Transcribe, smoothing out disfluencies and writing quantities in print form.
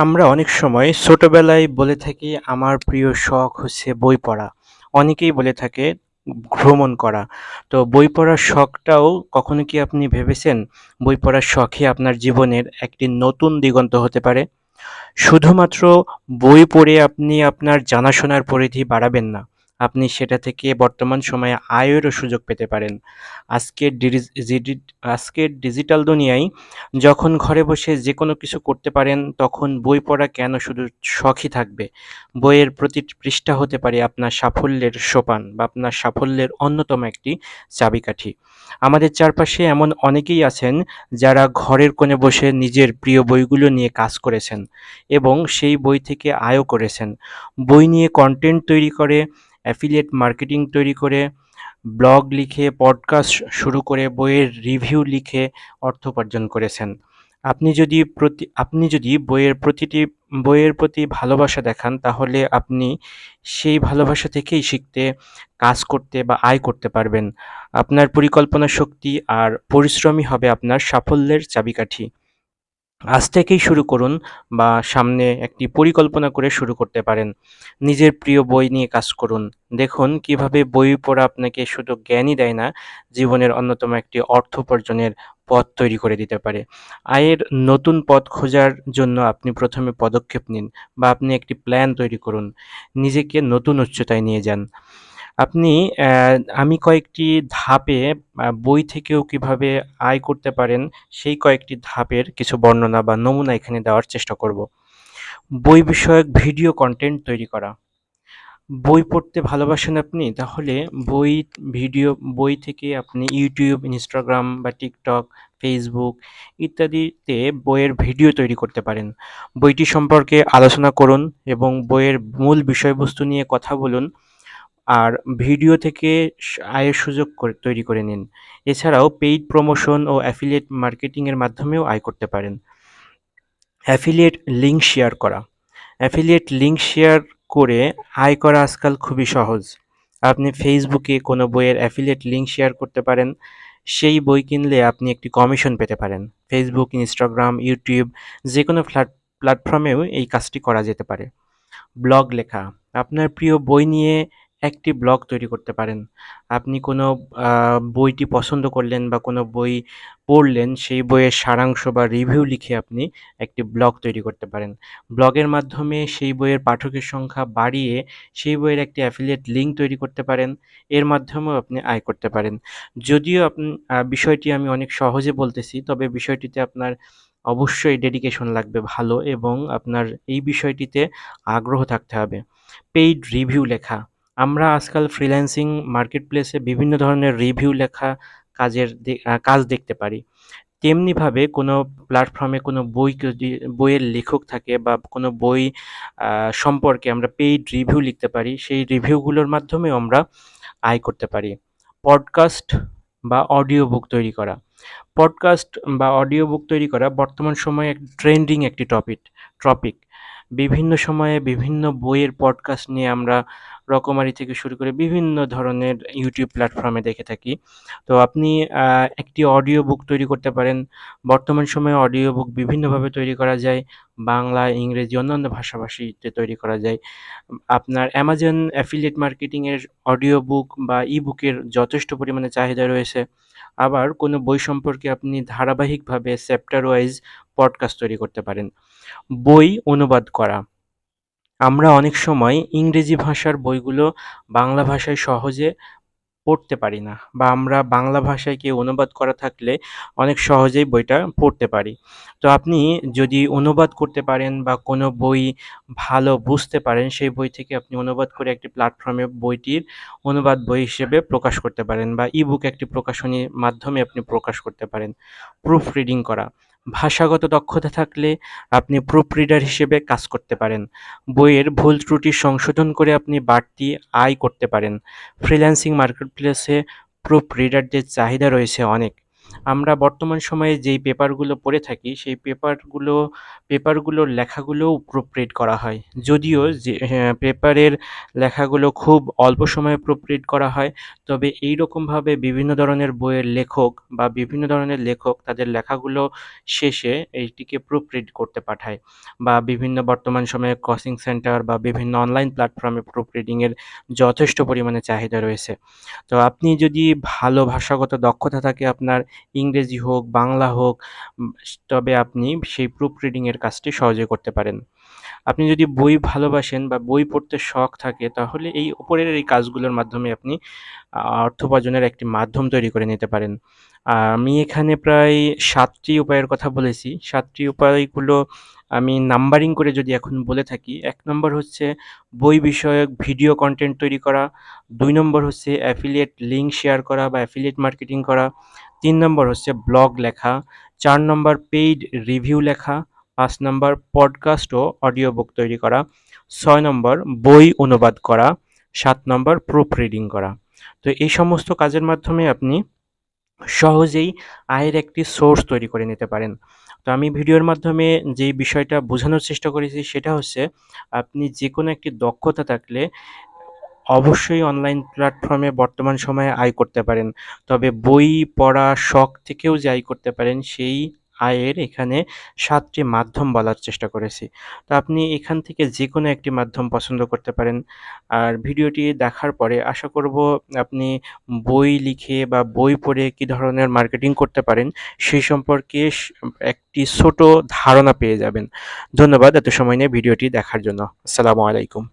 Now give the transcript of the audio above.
আমরা অনেক সময় ছোটবেলায় বলে থাকি আমার প্রিয় শখ হচ্ছে বই পড়া। অনেকেই বলে থাকে ভ্রমণ করা। তো বই পড়ার শখটাও কখনো কি আপনি ভেবেছেন বই পড়ার শখই আপনার জীবনের একটি নতুন দিগন্ত হতে পারে? শুধুমাত্র বই পড়ে আপনি আপনার জানাশোনার পরিধি বাড়াবেন না। আপনি সেটা থেকে বর্তমান সময়ে আয়েরও সুযোগ পেতে পারেন। আজকের ডিরিজ জিডিট আজকের ডিজিটাল দুনিয়ায় যখন ঘরে বসে যেকোনো কিছু করতে পারেন, তখন বই পড়া কেন শুধু শখই থাকবে? বইয়ের প্রতিটি পৃষ্ঠা হতে পারে আপনার সাফল্যের সোপান বা আপনার সাফল্যের অন্যতম একটি চাবিকাঠি। আমাদের চারপাশে এমন অনেকেই আছেন, যারা ঘরের কোণে বসে নিজের প্রিয় বইগুলো নিয়ে কাজ করেছেন। এবং সেই বই থেকে আয়ও করেছেন। বই নিয়ে কনটেন্ট তৈরি করে, অ্যাফিলিয়েট মার্কেটিং তৈরি করে, ব্লগ লিখে, পডকাস্ট শুরু করে, বইয়ের রিভিউ লিখে অর্থ উপার্জন করেছেন। আপনি যদি বইয়ের প্রতি ভালোবাসা দেখান, তাহলে আপনি সেই ভালোবাসা থেকেই শিখতে, কাজ করতে বা আয় করতে পারবেন। আপনার পরিকল্পনা শক্তি আর পরিশ্রমই হবে আপনার সাফল্যের চাবিকাঠি। আজ থেকেই শুরু করুন বা সামনে একটি পরিকল্পনা করে শুরু করতে পারেন। নিজের প্রিয় বই নিয়ে কাজ করুন। দেখুন কিভাবে বই পড়া আপনাকে শুধু জ্ঞানই দেয় না, জীবনের অন্যতম একটি অর্থ উপার্জনের পথ তৈরি করে দিতে পারে। আয়ের নতুন পথ খোঁজার জন্য আপনি ১ম এ পদক্ষেপ নিন বা আপনি একটি প্ল্যান তৈরি করুন। নিজেকে নতুন উচ্চতায় নিয়ে যান। আপনি অ্যা আমি কয়েকটি ধাপে বই থেকেও কিভাবে আয় করতে পারেন, সেই কয়েকটি ধাপের কিছু বর্ণনা বা নমুনা এখানে দেওয়ার চেষ্টা করব। বই বিষয়ক ভিডিও কনটেন্ট তৈরি করা। বই পড়তে ভালোবাসেন আপনি? তাহলে বই ভিডিও বই থেকে আপনি YouTube, Instagram বা TikTok, Facebook ইত্যাদিতে বইয়ের ভিডিও তৈরি করতে পারেন। বইটি সম্পর্কে আলোচনা করুন এবং বইয়ের মূল বিষয়বস্তু নিয়ে কথা বলুন। আর ভিডিও থেকে আয়ের সুযোগ তৈরি করে নিন। এছাড়াও পেইড প্রমোশন ও অ্যাফিলিয়েট মার্কেটিং এর মাধ্যমেও আয় করতে পারেন। অ্যাফিলিয়েট লিঙ্ক শেয়ার করা। অ্যাফিলিয়েট লিঙ্ক শেয়ার করে আয় করা আজকাল খুবই সহজ। আপনি ফেসবুকে কোনো বইয়ের অ্যাফিলিয়েট লিঙ্ক শেয়ার করতে পারেন। সেই বই কিনলে আপনি একটি কমিশন পেতে পারেন। ফেসবুক, ইনস্টাগ্রাম, ইউটিউব যেকোনো প্ল্যাটফর্মেও এই কাজটি করা যেতে পারে। ব্লগ লেখা। আপনার প্রিয় বই নিয়ে একটি ব্লগ তৈরি করতে পারেন। আপনি কোনো বইটি পছন্দ করলেন বা কোনো বই পড়লেন, সেই বইয়ের সারাংশ বা রিভিউ লিখে আপনি একটি ব্লগ তৈরি করতে পারেন। ব্লগের মাধ্যমে সেই বইয়ের পাঠকের সংখ্যা বাড়িয়ে সেই বইয়ের একটি অ্যাফিলিয়েট লিঙ্ক তৈরি করতে পারেন। এর মাধ্যমেও আপনি আয় করতে পারেন। যদিও বিষয়টি আমি অনেক সহজে বলতেছি, তবে বিষয়টিতে আপনার অবশ্যই ডেডিকেশন লাগবে ভালো এবং আপনার এই বিষয়টিতে আগ্রহ থাকতে হবে। পেইড রিভিউ লেখা। আমরা আজকাল ফ্রিল্যান্সিং মার্কেটপ্লেসে বিভিন্ন ধরনের রিভিউ লেখা কাজ দেখতে পারি। তেমনিভাবে কোনো প্ল্যাটফর্মে কোনো বই যদি বইয়ের লেখক থাকে বা কোনো বই সম্পর্কে আমরা পেইড রিভিউ লিখতে পারি। সেই রিভিউগুলোর মাধ্যমেও আমরা আয় করতে পারি। পডকাস্ট বা অডিও বুক তৈরি করা। পডকাস্ট বা অডিও বুক তৈরি করা বর্তমান সময়ে ট্রেন্ডিং একটি টপিক। বিভিন্ন সময়ে বিভিন্ন বইয়ের পডকাস্ট নিয়ে আমরা রকমারি থেকে শুরু করে বিভিন্ন ধরনের ইউটিউব প্ল্যাটফর্মে দেখে থাকি। তো আপনি একটি অডিও বুক তৈরি করতে পারেন। বর্তমান সময়ে অডিও বুক বিভিন্নভাবে তৈরি করা যায়। বাংলা, ইংরেজি অন্যান্য ভাষাভাষীতে তৈরি করা যায়। আপনার অ্যামাজন অ্যাফিলিয়েট মার্কেটিং এর অডিও বুক বা ই-বুকের যথেষ্ট পরিমাণে চাহিদা রয়েছে। আবার কোনো বই সম্পর্কে আপনি ধারাবাহিকভাবে চ্যাপ্টার ওয়াইজ পডকাস্ট তৈরি করতে পারেন। বই অনুবাদ করা। আমরা অনেক সময় ইংরেজি ভাষার বইগুলো বাংলা ভাষায় সহজে পড়তে পারি না বা আমরা বাংলা ভাষায় কেউ অনুবাদ করা থাকলে অনেক সহজেই বইটা পড়তে পারি। তো আপনি যদি অনুবাদ করতে পারেন বা কোনো বই ভালো বুঝতে পারেন, সেই বই থেকে আপনি অনুবাদ করে একটি প্ল্যাটফর্মে বইটির অনুবাদ বই হিসেবে প্রকাশ করতে পারেন বা ই-বুক একটি প্রকাশনীর মাধ্যমে আপনি প্রকাশ করতে পারেন। প্রুফ রিডিং করা। ভাষাগত দক্ষতা থাকলে আপনি প্রুফ রিডার হিসেবে কাজ করতে পারেন। বইয়ের ভুল ত্রুটি সংশোধন করে আপনি বাড়তি আয় করতে পারেন। ফ্রিল্যান্সিং মার্কেটপ্লেসে প্রুফ রিডারদের চাহিদা রয়েছে অনেক। আমরা বর্তমান সময়ে যেই পেপারগুলো পড়ে থাকি, সেই পেপারগুলোর লেখাগুলোও প্রুফরিড করা হয়। যদিও যে পেপারের লেখাগুলো খুব অল্প সময়ে প্রুফরিড করা হয়, তবে এইরকমভাবে বিভিন্ন ধরনের বইয়ের লেখক বা বিভিন্ন ধরনের লেখক তাদের লেখাগুলো শেষে এইটিকে প্রুফরিড করতে পাঠায় বা বিভিন্ন বর্তমান সময়ে কোচিং সেন্টার বা বিভিন্ন অনলাইন প্ল্যাটফর্মে প্রুফরিডিংয়ের যথেষ্ট পরিমাণে চাহিদা রয়েছে। তো আপনি যদি ভালো ভাষাগত দক্ষতা থাকে আপনার, ইংরেজি হোক, বাংলা হোক, তবে আপনি সেই প্রুফ রিডিং এর কাজটি সহজে করতে পারেন। আপনি যদি বই ভালোবাসেন বা বই পড়তে শখ থাকে তাহলে এই উপরের এই কাজগুলোর মাধ্যমে আপনি অর্থ উপার্জনের একটি মাধ্যম তৈরি করে নিতে পারেন। আমি এখানে প্রায় ৭ টি উপায়ের কথা বলেছি। ৭ টি উপায়গুলো আমি নাম্বারিং করে যদি এখন বলে থাকি, ১ নম্বর হচ্ছে বই বিষয়ক ভিডিও কনটেন্ট তৈরি করা, ২ নম্বর হচ্ছে অ্যাফিলিয়েট লিঙ্ক শেয়ার করা বা অ্যাফিলিয়েট মার্কেটিং করা, ৩ নম্বর হচ্ছে ব্লগ লেখা, ৪ নম্বর পেইড রিভিউ লেখা, ৫ নম্বর পডকাস্ট ও অডিও বুক তৈরি করা, ৬ নম্বর বই অনুবাদ করা, ৭ নম্বর প্রুফ রিডিং করা। তো এই সমস্ত কাজের মাধ্যমে আপনি সহজেই আয়ের একটি সোর্স তৈরি করে নিতে পারেন। তো আমি ভিডিওর মাধ্যমে যেই বিষয়টা বোঝানোর চেষ্টা করেছি সেটা হচ্ছে, আপনি যেকোনো একটি দক্ষতা থাকলে অবশ্যই অনলাইন প্ল্যাটফর্মে বর্তমান সময়ে আয় করতে পারেন। তবে বই পড়া শখ থেকেও যে আয় করতে পারেন সেই আয়ের এখানে ৭ টি মাধ্যম বলার চেষ্টা করেছি। তো আপনি এখান থেকে যেকোনো একটি মাধ্যম পছন্দ করতে পারেন। আর ভিডিওটি দেখার পরে আশা করব আপনি বই লিখে বা বই পড়ে কী ধরনের মার্কেটিং করতে পারেন সেই সম্পর্কে একটি ছোট ধারণা পেয়ে যাবেন। ধন্যবাদ এত সময় নিয়ে ভিডিওটি দেখার জন্য। আসসালামু আলাইকুম।